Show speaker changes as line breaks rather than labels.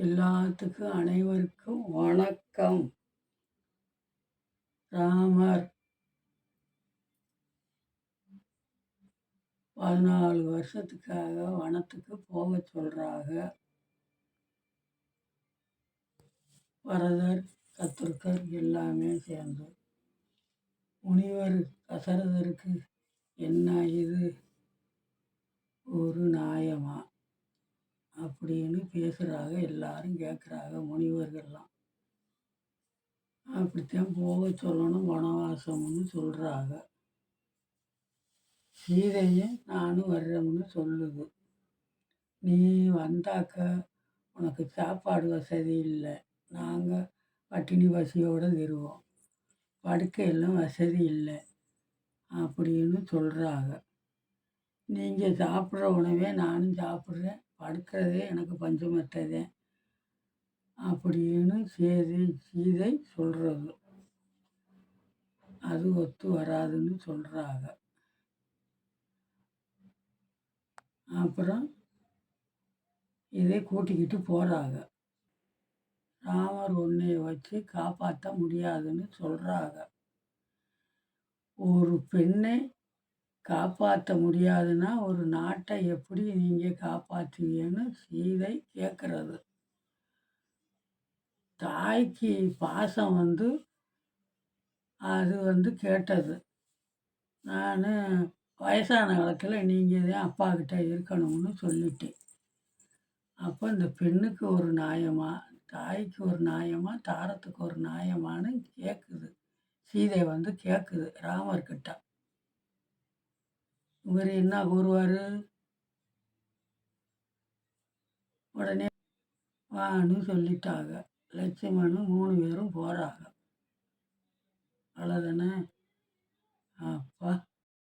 எல்லாத்துக்கும் அனைவருக்கும் வணக்கம். ராமர் 14 வருஷத்துக்காக வனத்துக்கு போக சொல்றாங்க. பரதர், சத்ருக்கர் எல்லாமே சேர்ந்து. முனிவர் தசரதருக்கு என்ன இது ஒரு நியாயமா அப்படின்னு பேசுகிறாங்க. எல்லாரும் கேட்குறாங்க முனிவர்கள்லாம். அப்படித்தான் போக சொல்லணும் வனவாசம்னு சொல்கிறாங்க. சீதையும் நானும் வர்றோம்னு சொல்லுது. நீ வந்தாக்க உனக்கு சாப்பாடு வசதி இல்லை, நாங்கள் பட்டினி பசியோடு தருவோம், படுக்கையெல்லாம் வசதி இல்லை அப்படின்னு சொல்கிறாங்க. நீங்கள் சாப்பிட்ற உணவே நானும் சாப்பிட்றேன், படுக்கிறதே எனக்கு பஞ்சமற்றதே அப்படின்னு சீதை சொல்கிறது. அது ஒத்து வராதுன்னு சொல்கிறாங்க. அப்புறம் இதை கூட்டிக்கிட்டு போகிறாங்க. ராமர் உன்னை வச்சு காப்பாற்ற முடியாதுன்னு சொல்கிறாங்க. ஒரு பெண்ணை காப்பாற்ற முடியாதுன்னா ஒரு நாட்டை எப்படி நீங்கள் காப்பாற்றுவீங்கன்னு சீதை கேட்குறது. தாய்க்கு பாசம் அது கேட்டது. நான் வயசான காலத்தில் நீங்கள் தான் அப்பா கிட்ட இருக்கணும்னு சொல்லிட்டேன். அப்போ இந்த பெண்ணுக்கு ஒரு நியாயமா, தாய்க்கு ஒரு நியாயமா, தாரத்துக்கு ஒரு நியாயமான்னு கேட்குது. சீதை கேட்குது ராமர்கிட்ட. இவர் என்ன கூறுவார்? உடனே வான்னு சொல்லிட்டாங்க. லட்சுமணன் 3 பேரும் போகிறாங்க. அவ்வளோதானே.